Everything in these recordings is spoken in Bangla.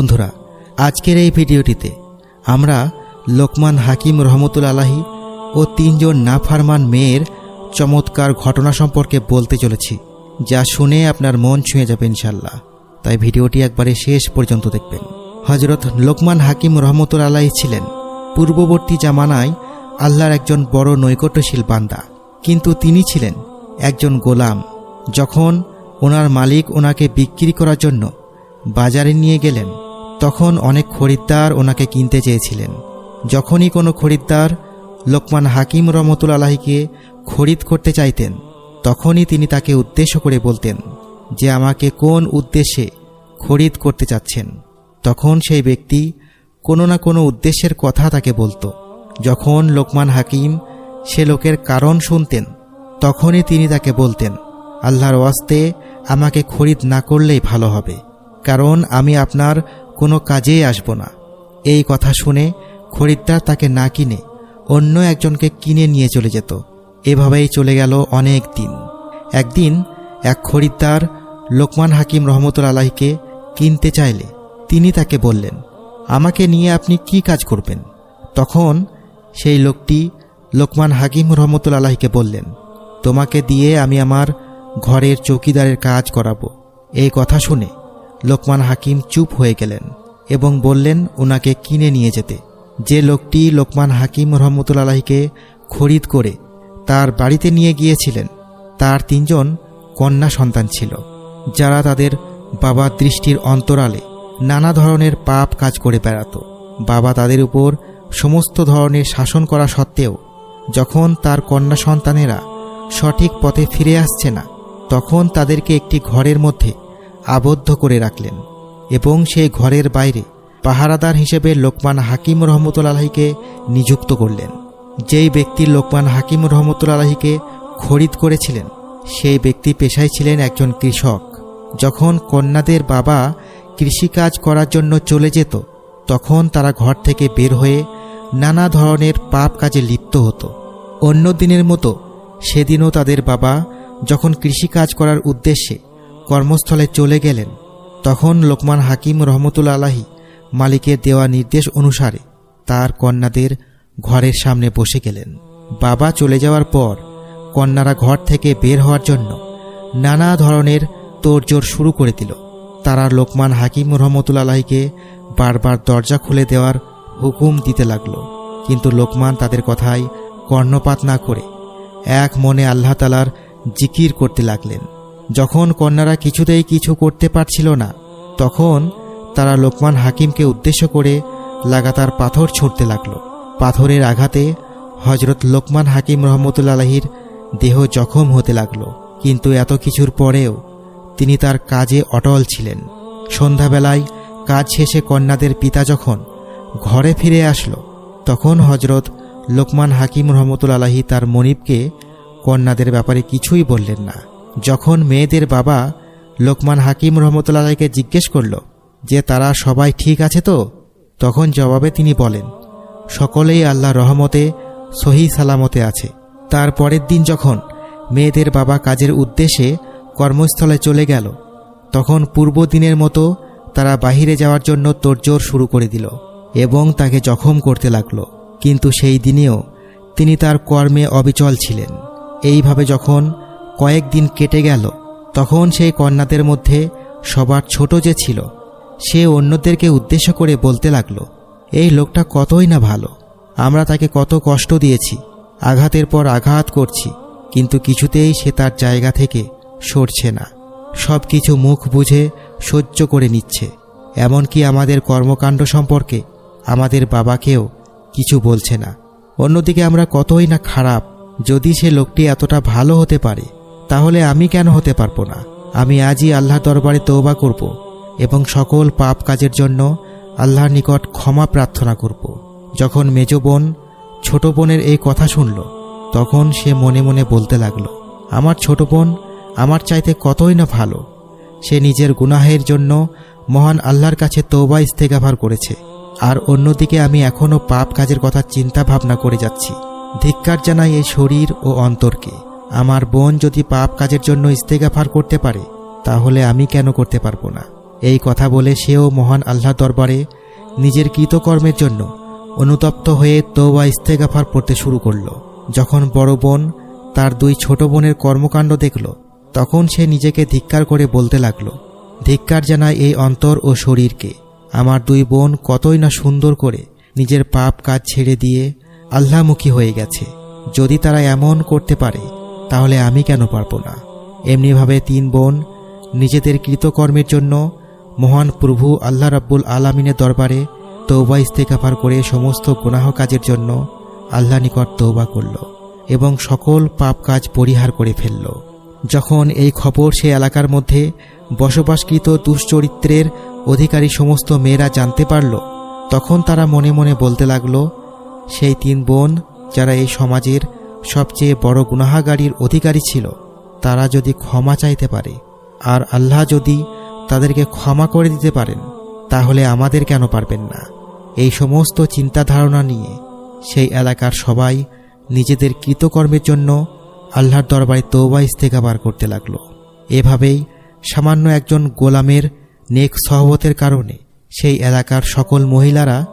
বন্ধুরা, আজকের এই ভিডিওটিতে আমরা লোকমান হাকিম রহমতুল্লাহ আলাইহি ও 3 জন নাফরমান মেয়ের চমৎকার ঘটনা সম্পর্কে বলতে চলেছি, যা শুনে আপনার মন ছুঁয়ে যাবে ইনশাআল্লাহ। তাই ভিডিওটি একবারে শেষ পর্যন্ত দেখবেন। হযরত লোকমান হাকিম রহমতুল্লাহ আলাইহি ছিলেন পূর্ববর্তী জামানায় আল্লাহর একজন বড় নৈকট্যশীল বান্দা, কিন্তু তিনি ছিলেন একজন গোলাম। যখন ওনার মালিক ওনাকে বিক্রি করার জন্য বাজারে নিয়ে গেলেন, তখন অনেক খরিদ্দার ওনাকে কিনতে চেয়েছিলেন। যখনই কোনো খরিদ্দার লোকমান হাকিম রহমতুল্লাহ আলাইহিকে খরিদ করতে চাইতেন, তখনই তিনি তাকে উদ্দেশ্য করে বলতেন যে আমাকে কোন উদ্দেশ্যে খরিদ করতে চাচ্ছেন। তখন সেই ব্যক্তি কোনো না কোনো উদ্দেশ্যের কথা তাকে বলতো। যখন লোকমান হাকিম সে লোকের কারণ শুনতেন, তখনই তিনি তাকে বলতেন, আল্লাহর ওয়াস্তে আমাকে খরিদ না করলেই ভালো হবে, কারণ আমি আপনার কোনো কাজেই আসব না। এই কথা শুনে খরিদ্দার তাকে না কিনে অন্য একজনকে কিনে নিয়ে চলে যেত। এভাবেই চলে গেল অনেক দিন। একদিন এক খরিদ্দার লোকমান হাকিম রহমতুল্লাহ আলাইহিকে কিনতে চাইলে তিনি তাকে বললেন, আমাকে নিয়ে আপনি কি কাজ করবেন? তখন সেই লোকটি লোকমান হাকিম রহমতুল্লাহ আলাইহিকে বললেন, তোমাকে দিয়ে আমি আমার ঘরের চৌকিদারের কাজ করাবো। এই কথা শুনে লোকমান হাকিম চুপ হয়ে গেলেন এবং বললেন ওনাকে কিনে নিয়ে যেতে। যে লোকটি লোকমান হাকিম রহমতুল্লাহ আলাইহিকে খরিদ করে তার বাড়িতে নিয়ে গিয়েছিলেন, তার 3 জন কন্যা সন্তান ছিল, যারা তাদের বাবার দৃষ্টির অন্তরালে নানা ধরনের পাপ কাজ করে বেড়াত। বাবা তাদের উপর সমস্ত ধরনের শাসন করা সত্ত্বেও যখন তার কন্যা সন্তানেরা সঠিক পথে ফিরে আসছে না, তখন তাদেরকে একটি ঘরের মধ্যে আবদ্ধ করে রাখলেন এবং সেই ঘরের বাইরে পাহারাদার হিসেবে লোকমান হাকিম রহমতুল্লাহ আলাইহিকে নিযুক্ত করলেন। যেই ব্যক্তি লোকমান হাকিম রহমতুল্লাহ আলাইহিকে খরিদ করেছিলেন, সেই ব্যক্তি পেশায় ছিলেন একজন কৃষক। যখন কন্যাদের বাবা কৃষিকাজ করার জন্য চলে যেত, তখন তারা ঘর থেকে বের হয়ে নানা ধরনের পাপ কাজে লিপ্ত হতো। অন্য দিনের মতো সেদিনও তাদের বাবা যখন কৃষিকাজ করার উদ্দেশ্যে কর্মস্থলে চলে গেলেন, তখন লোকমান হাকিম রহমতুল্লাহ আলাইহি মালিকের দেওয়া নির্দেশ অনুসারে তার কন্যাদের ঘরের সামনে বসে গেলেন। বাবা চলে যাওয়ার পর কন্যারা ঘর থেকে বের হওয়ার জন্য নানা ধরনের তোড়জোড় শুরু করে দিল। তারা লোকমান হাকিম রহমতুল্লাহ আলাইহিকে বারবার দরজা খুলে দেওয়ার হুকুম দিতে লাগল, কিন্তু লোকমান তাদের কথায় কর্ণপাত না করে এক মনে আল্লাহ তাআলার জিকির করতে লাগলেন। যখন কন্যারা কিছুতেই কিছু করতে পারছিল না, তখন তারা লোকমান হাকিমকে উদ্দেশ্য করে লাগাতার পাথর ছুঁড়তে লাগল। পাথরের আঘাতে হযরত লোকমান হাকিম রহমতুল্লাহ আলাইহির দেহ জখম হতে লাগল, কিন্তু এত কিছুর পরেও তিনি তার কাজে অটল ছিলেন। সন্ধ্যাবেলায় কাজ শেষে কন্যাদের পিতা যখন ঘরে ফিরে আসলো, তখন হযরত লোকমান হাকিম রহমতুল্লাহ আলাইহি তার মনিবকে কন্যাদের ব্যাপারে কিছুই বললেন না। যখন মেয়েদের বাবা লোকমান হাকিম রহমতুল্লাহ আলাইহিকে জিজ্ঞেস করল যে তারা সবাই ঠিক আছে তো, তখন জবাবে তিনি বলেন, সকলেই আল্লাহর রহমতে সহি সালামতে আছে। তার পরের দিন যখন মেয়েদের বাবা কাজের উদ্দেশ্যে কর্মস্থলে চলে গেল, তখন পূর্ব দিনের মতো তারা বাহিরে যাওয়ার জন্য তোড়জোড় শুরু করে দিল এবং তাকে জখম করতে লাগল, কিন্তু সেই দিনেও তিনি তার কর্মে অবিচল ছিলেন। এইভাবে যখন কয়েকদিন কেটে গেল, তখন সেই কন্যাদের মধ্যে সবার ছোট যে ছিল, সে অন্যদেরকে উদ্দেশ্য করে বলতে লাগল, এই লোকটা কতই না ভালো, আমরা তাকে কত কষ্ট দিয়েছি, আঘাতের পর আঘাত করছি, কিন্তু কিছুতেই সে তার জায়গা থেকে সরছে না, সব কিছু মুখ বুঝে সহ্য করে নিচ্ছে, এমনকি আমাদের কর্মকাণ্ড সম্পর্কে আমাদের বাবাকেও কিছু বলছে না। অন্যদিকে আমরা কতই না খারাপ, যদি সে লোকটি এতটা ভালো হতে পারে, তাহলে আমি কেন হতে পারবো না? আমি আজই আল্লাহর দরবারে তওবা করব এবং সকল পাপ কাজের জন্য আল্লাহর নিকট ক্ষমা প্রার্থনা করব। যখন মেজ বোন ছোট বোনের এই কথা শুনল, তখন সে মনে মনে বলতে লাগল, আমার ছোট বোন আমার চাইতে কতই না ভালো, সে নিজের গুনাহের জন্য মহান আল্লাহর কাছে তওবা ইস্তেগফার করেছে, আর অন্যদিকে আমি এখনও পাপ কাজের কথা চিন্তা ভাবনা করে যাচ্ছি। ধিক্কার জানাই এই শরীর ও অন্তরকে। আমার বোন যদি পাপ কাজের জন্য ইস্তেগফার করতে পারে, তাহলে আমি কেন করতে পারবো না? এই কথা বলে সেও মহান আল্লাহ দরবারে নিজের কৃতকর্মের জন্য অনুতপ্ত হয়ে তওবা ইস্তেগফার পড়তে শুরু করল। যখন বড় বোন তার দুই ছোট বোনের কর্মকাণ্ড দেখল, তখন সে নিজেকে ধিক্কার করে বলতে লাগল, ধিক্কার জানায় এই অন্তর ও শরীরকে। আমার দুই বোন কতই না সুন্দর করে নিজের পাপ কাজ ছেড়ে দিয়ে আল্লাহমুখী হয়ে গেছে। যদি তারা এমন করতে পারে তাহলে আমি কেন পারব না। এমনিভাবে তিন বোন নিজেদের কৃতকর্মের জন্য মহান প্রভু আল্লাহ রাব্বুল আলামিনের দরবারে তওবা ইস্তেগফার করে সমস্ত গুনাহ কাজের জন্য আল্লাহ নিকট তওবা করল এবং সকল পাপ কাজ পরিহার করে ফেলল। যখন এই খবর সে এলাকার মধ্যে বসবাসকৃত দুশ্চরিত্রের অধিকারী সমস্ত মেয়েরা জানতে পারল, তখন তারা মনে মনে বলতে লাগল, সেই তিন বোন যারা এই সমাজের সবচেয়ে বড় গুনাহগারীর অধিকারী ছিল, তারা যদি ক্ষমা চাইতে পারে আর আল্লাহ যদি তাদেরকে ক্ষমা করে দিতে পারেন, তাহলে আমাদের কেন পারবেন না। এই সমস্ত চিন্তা ধারণা নিয়ে সেই এলাকার সবাই নিজেদের কৃতকর্মের জন্য আল্লাহর দরবারে তওবা ইস্তেগফার করতে লাগল। এভাবেই সামান্য একজন গোলামের নেক সহবতের কারণে সেই এলাকার সকল মহিলারা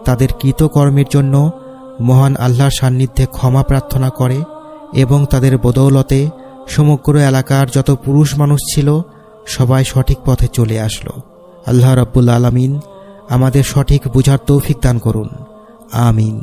তাদের কৃতকর্মের জন্য মহান আল্লাহর সান্নিধ্যে ক্ষমা প্রার্থনা করে এবং তাদের বদৌলতে সমগ্র এলাকার যত পুরুষ মানুষ ছিল সবাই সঠিক পথে চলে আসলো। আল্লাহ রাব্বুল আলামিন আমাদের সঠিক বুঝার তৌফিক দান করুন। আমিন।